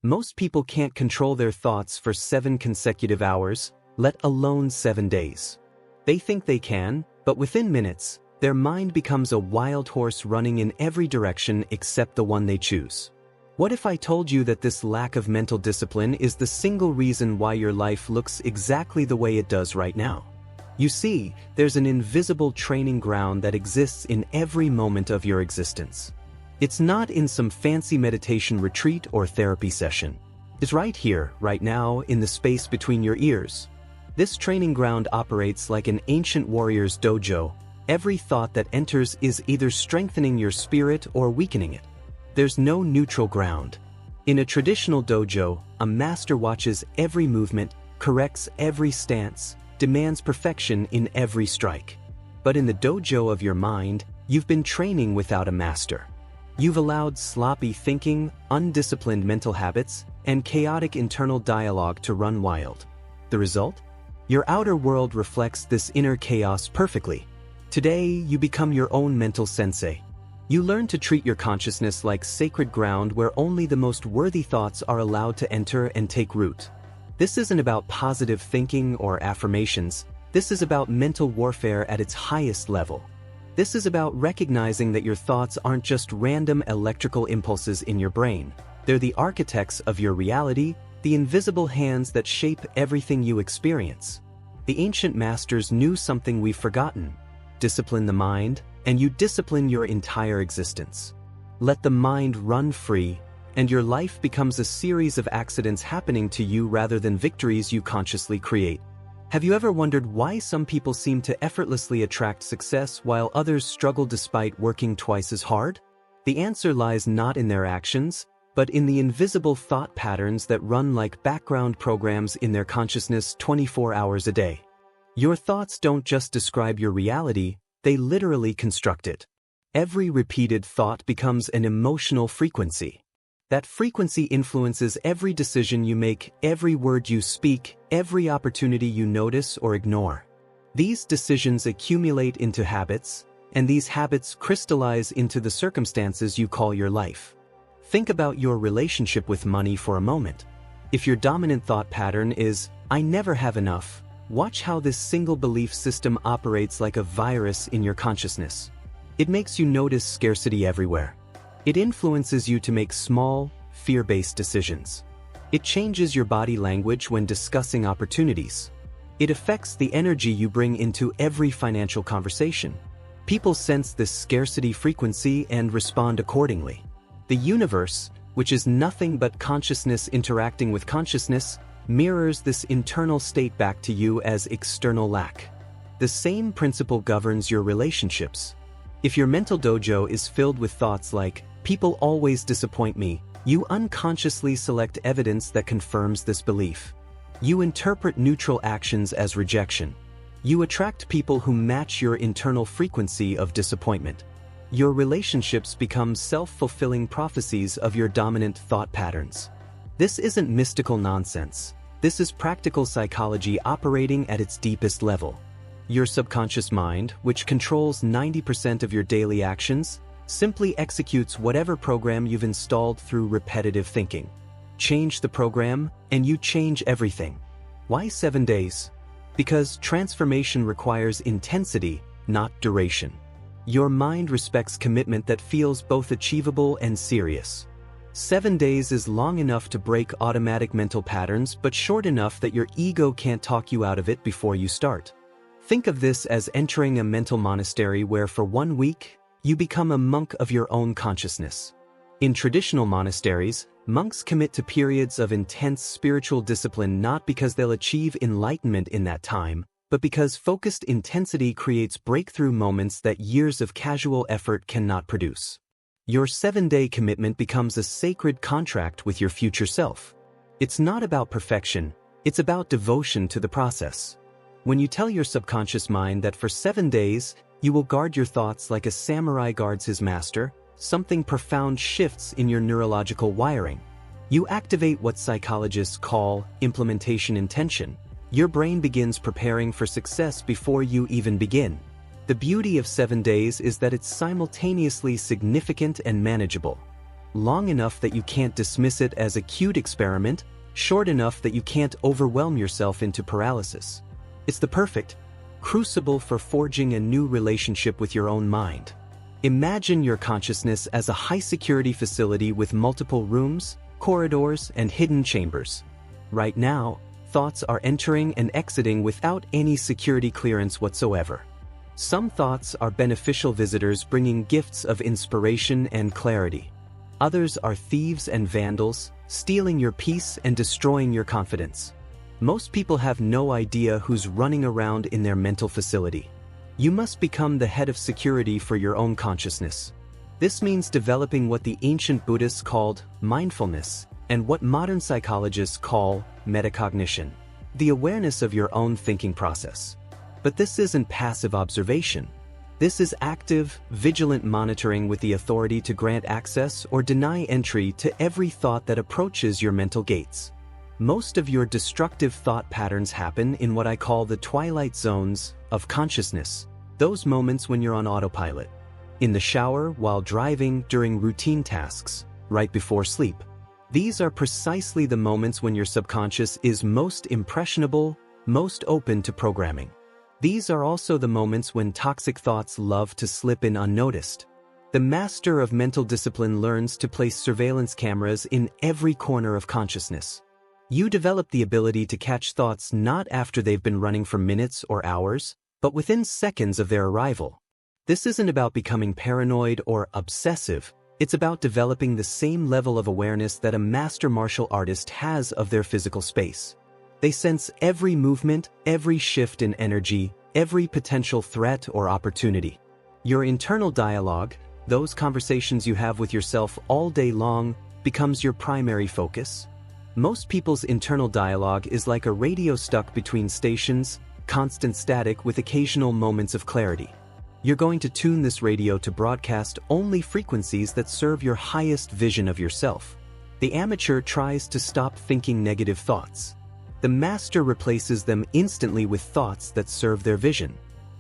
Most people can't control their thoughts for 7 consecutive hours, let alone 7 days. They think they can, but within minutes, their mind becomes a wild horse running in every direction except the one they choose. What if I told you that this lack of mental discipline is the single reason why your life looks exactly the way it does right now? You see, there's an invisible training ground that exists in every moment of your existence. It's not in some fancy meditation retreat or therapy session. It's right here, right now, in the space between your ears. This training ground operates like an ancient warrior's dojo. Every thought that enters is either strengthening your spirit or weakening it. There's no neutral ground. In a traditional dojo, a master watches every movement, corrects every stance, demands perfection in every strike. But in the dojo of your mind, you've been training without a master. You've allowed sloppy thinking, undisciplined mental habits, and chaotic internal dialogue to run wild. The result? Your outer world reflects this inner chaos perfectly. Today, you become your own mental sensei. You learn to treat your consciousness like sacred ground where only the most worthy thoughts are allowed to enter and take root. This isn't about positive thinking or affirmations. This is about mental warfare at its highest level. This is about recognizing that your thoughts aren't just random electrical impulses in your brain. They're the architects of your reality, the invisible hands that shape everything you experience. The ancient masters knew something we've forgotten. Discipline the mind, and you discipline your entire existence. Let the mind run free, and your life becomes a series of accidents happening to you rather than victories you consciously create. Have you ever wondered why some people seem to effortlessly attract success while others struggle despite working twice as hard? The answer lies not in their actions, but in the invisible thought patterns that run like background programs in their consciousness 24 hours a day. Your thoughts don't just describe your reality, they literally construct it. Every repeated thought becomes an emotional frequency. That frequency influences every decision you make, every word you speak, every opportunity you notice or ignore. These decisions accumulate into habits, and these habits crystallize into the circumstances you call your life. Think about your relationship with money for a moment. If your dominant thought pattern is, "I never have enough," watch how this single belief system operates like a virus in your consciousness. It makes you notice scarcity everywhere. It influences you to make small, fear-based decisions. It changes your body language when discussing opportunities. It affects the energy you bring into every financial conversation. People sense this scarcity frequency and respond accordingly. The universe, which is nothing but consciousness interacting with consciousness, mirrors this internal state back to you as external lack. The same principle governs your relationships. If your mental dojo is filled with thoughts like, "People always disappoint me," you unconsciously select evidence that confirms this belief. You interpret neutral actions as rejection. You attract people who match your internal frequency of disappointment. Your relationships become self-fulfilling prophecies of your dominant thought patterns. This isn't mystical nonsense. This is practical psychology operating at its deepest level. Your subconscious mind, which controls 90% of your daily actions, simply executes whatever program you've installed through repetitive thinking. Change the program, and you change everything. Why 7 days? Because transformation requires intensity, not duration. Your mind respects commitment that feels both achievable and serious. 7 days is long enough to break automatic mental patterns, but short enough that your ego can't talk you out of it before you start. Think of this as entering a mental monastery where for 1 week, you become a monk of your own consciousness. In traditional monasteries, monks commit to periods of intense spiritual discipline not because they'll achieve enlightenment in that time, but because focused intensity creates breakthrough moments that years of casual effort cannot produce. Your 7-day commitment becomes a sacred contract with your future self. It's not about perfection, it's about devotion to the process. When you tell your subconscious mind that for 7 days, you will guard your thoughts like a samurai guards his master, something profound shifts in your neurological wiring. You activate what psychologists call implementation intention. Your brain begins preparing for success before you even begin. The beauty of 7 days is that it's simultaneously significant and manageable. long enough that you can't dismiss it as a cute experiment, short enough that you can't overwhelm yourself into paralysis. It's the perfect crucible for forging a new relationship with your own mind. Imagine your consciousness as a high-security facility with multiple rooms, corridors, and hidden chambers. Right now, thoughts are entering and exiting without any security clearance whatsoever. Some thoughts are beneficial visitors bringing gifts of inspiration and clarity. Others are thieves and vandals, stealing your peace and destroying your confidence. Most people have no idea who's running around in their mental facility. You must become the head of security for your own consciousness. This means developing what the ancient Buddhists called mindfulness and what modern psychologists call metacognition, the awareness of your own thinking process. But this isn't passive observation. This is active, vigilant monitoring with the authority to grant access or deny entry to every thought that approaches your mental gates. Most of your destructive thought patterns happen in what I call the twilight zones of consciousness, those moments when you're on autopilot. In the shower, while driving, during routine tasks, right before sleep. These are precisely the moments when your subconscious is most impressionable, most open to programming. These are also the moments when toxic thoughts love to slip in unnoticed. The master of mental discipline learns to place surveillance cameras in every corner of consciousness. You develop the ability to catch thoughts not after they've been running for minutes or hours, but within seconds of their arrival. This isn't about becoming paranoid or obsessive. It's about developing the same level of awareness that a master martial artist has of their physical space. They sense every movement, every shift in energy, every potential threat or opportunity. Your internal dialogue, those conversations you have with yourself all day long, becomes your primary focus. Most people's internal dialogue is like a radio stuck between stations, constant static with occasional moments of clarity. You're going to tune this radio to broadcast only frequencies that serve your highest vision of yourself. The amateur tries to stop thinking negative thoughts. The master replaces them instantly with thoughts that serve their vision.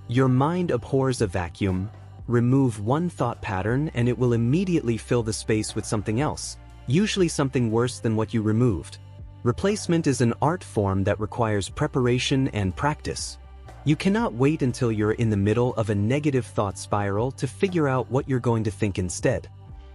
Your mind abhors a vacuum. Remove one thought pattern and it will immediately fill the space with something else, usually something worse than what you removed. Replacement is an art form that requires preparation and practice. You cannot wait until you're in the middle of a negative thought spiral to figure out what you're going to think instead.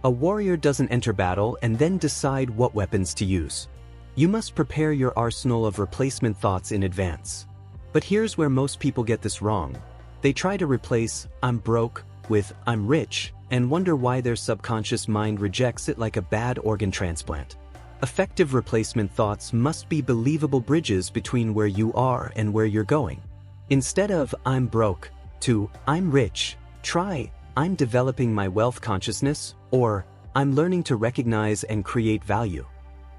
A warrior doesn't enter battle and then decide what weapons to use. You must prepare your arsenal of replacement thoughts in advance. But here's where most people get this wrong. They try to replace "I'm broke" with "I'm rich" and wonder why their subconscious mind rejects it like a bad organ transplant. Effective replacement thoughts must be believable bridges between where you are and where you're going. Instead of "I'm broke" to "I'm rich," try "I'm developing my wealth consciousness" or "I'm learning to recognize and create value."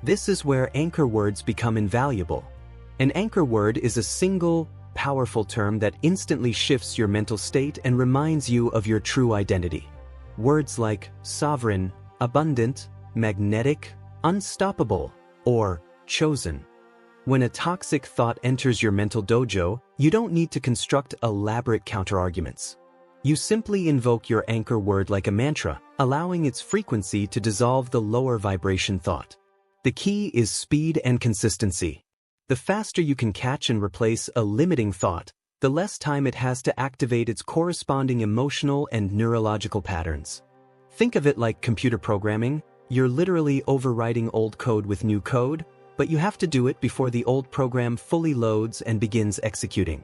This is where anchor words become invaluable. An anchor word is a single, powerful term that instantly shifts your mental state and reminds you of your true identity. Words like sovereign, abundant, magnetic, unstoppable, or chosen. When a toxic thought enters your mental dojo, you don't need to construct elaborate counterarguments. You simply invoke your anchor word like a mantra, allowing its frequency to dissolve the lower vibration thought. The key is speed and consistency. The faster you can catch and replace a limiting thought, the less time it has to activate its corresponding emotional and neurological patterns. Think of it like computer programming. You're literally overwriting old code with new code, but you have to do it before the old program fully loads and begins executing.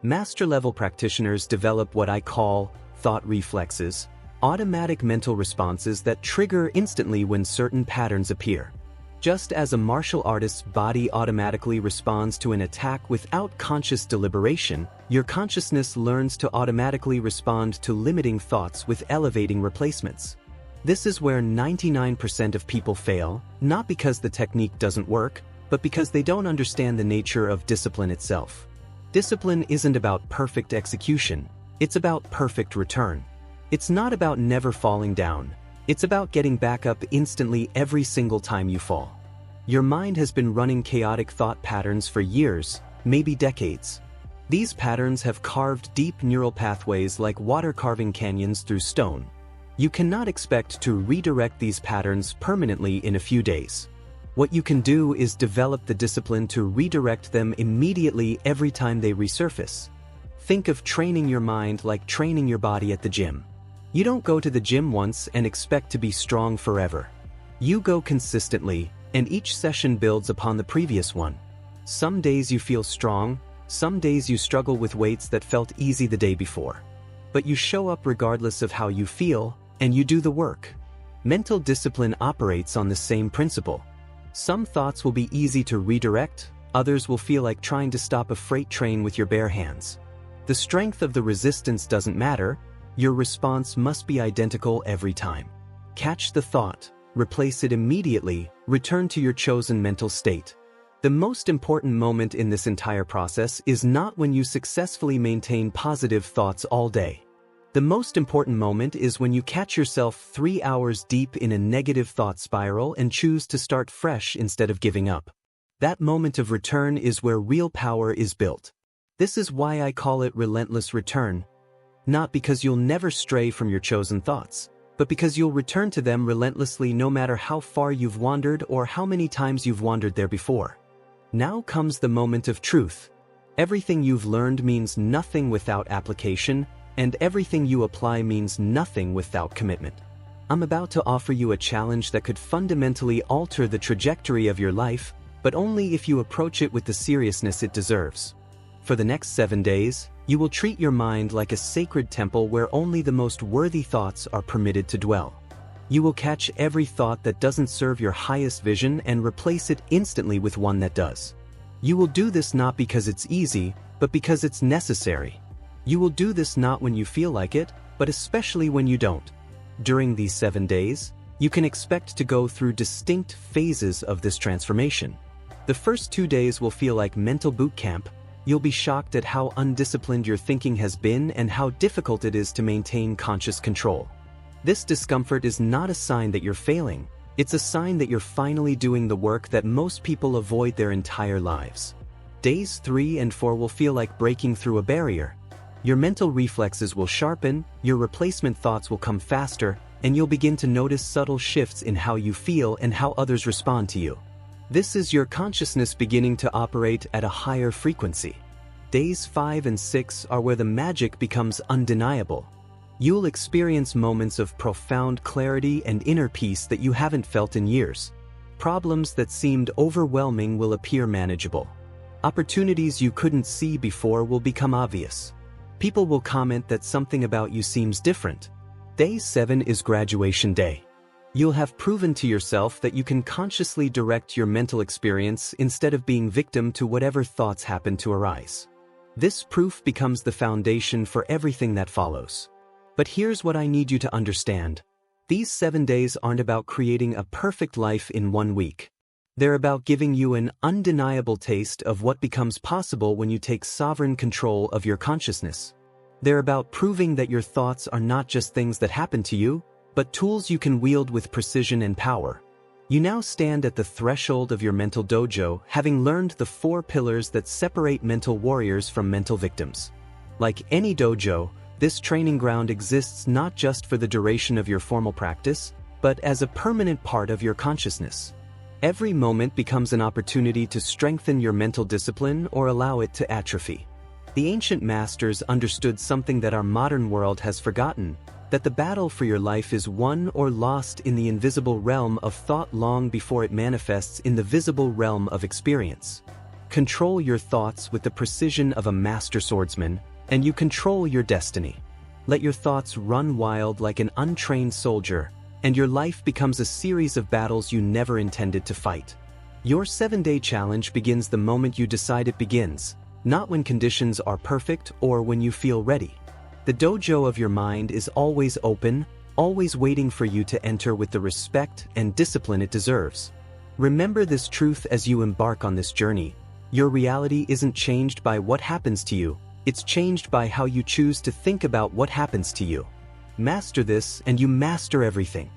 Master-level practitioners develop what I call thought reflexes, automatic mental responses that trigger instantly when certain patterns appear. Just as a martial artist's body automatically responds to an attack without conscious deliberation, your consciousness learns to automatically respond to limiting thoughts with elevating replacements. This is where 99% of people fail, not because the technique doesn't work, but because they don't understand the nature of discipline itself. Discipline isn't about perfect execution, it's about perfect return. It's not about never falling down. It's about getting back up instantly every single time you fall. Your mind has been running chaotic thought patterns for years, maybe decades. These patterns have carved deep neural pathways like water carving canyons through stone. You cannot expect to redirect these patterns permanently in a few days. What you can do is develop the discipline to redirect them immediately every time they resurface. Think of training your mind like training your body at the gym. You don't go to the gym once and expect to be strong forever. You go consistently, and each session builds upon the previous one. Some days you feel strong, some days you struggle with weights that felt easy the day before. But you show up regardless of how you feel, and you do the work. Mental discipline operates on the same principle. Some thoughts will be easy to redirect, others will feel like trying to stop a freight train with your bare hands. The strength of the resistance doesn't matter, your response must be identical every time. Catch the thought, replace it immediately, return to your chosen mental state. The most important moment in this entire process is not when you successfully maintain positive thoughts all day. The most important moment is when you catch yourself 3 hours deep in a negative thought spiral and choose to start fresh instead of giving up. That moment of return is where real power is built. This is why I call it relentless return. Not because you'll never stray from your chosen thoughts, but because you'll return to them relentlessly no matter how far you've wandered or how many times you've wandered there before. Now comes the moment of truth. Everything you've learned means nothing without application, and everything you apply means nothing without commitment. I'm about to offer you a challenge that could fundamentally alter the trajectory of your life, but only if you approach it with the seriousness it deserves. For the next 7 days, you will treat your mind like a sacred temple where only the most worthy thoughts are permitted to dwell. You will catch every thought that doesn't serve your highest vision and replace it instantly with one that does. You will do this not because it's easy, but because it's necessary. You will do this not when you feel like it, but especially when you don't. During these 7 days, you can expect to go through distinct phases of this transformation. The first 2 days will feel like mental boot camp. You'll be shocked at how undisciplined your thinking has been and how difficult it is to maintain conscious control. This discomfort is not a sign that you're failing. It's a sign that you're finally doing the work that most people avoid their entire lives. Days 3 and 4 will feel like breaking through a barrier. Your mental reflexes will sharpen, your replacement thoughts will come faster, and you'll begin to notice subtle shifts in how you feel and how others respond to you. This is your consciousness beginning to operate at a higher frequency. Days 5 and 6 are where the magic becomes undeniable. You'll experience moments of profound clarity and inner peace that you haven't felt in years. Problems that seemed overwhelming will appear manageable. Opportunities you couldn't see before will become obvious. People will comment that something about you seems different. Day 7 is graduation day. You'll have proven to yourself that you can consciously direct your mental experience instead of being victim to whatever thoughts happen to arise. This proof becomes the foundation for everything that follows. But here's what I need you to understand. These 7 days aren't about creating a perfect life in 1 week. They're about giving you an undeniable taste of what becomes possible when you take sovereign control of your consciousness. They're about proving that your thoughts are not just things that happen to you, but tools you can wield with precision and power. You now stand at the threshold of your mental dojo, having learned the 4 pillars that separate mental warriors from mental victims. Like any dojo, this training ground exists not just for the duration of your formal practice, but as a permanent part of your consciousness. Every moment becomes an opportunity to strengthen your mental discipline or allow it to atrophy. The ancient masters understood something that our modern world has forgotten, that the battle for your life is won or lost in the invisible realm of thought long before it manifests in the visible realm of experience. Control your thoughts with the precision of a master swordsman, and you control your destiny. Let your thoughts run wild like an untrained soldier, and your life becomes a series of battles you never intended to fight. Your 7-day challenge begins the moment you decide it begins, not when conditions are perfect or when you feel ready. The dojo of your mind is always open, always waiting for you to enter with the respect and discipline it deserves. Remember this truth as you embark on this journey. Your reality isn't changed by what happens to you, it's changed by how you choose to think about what happens to you. Master this and you master everything.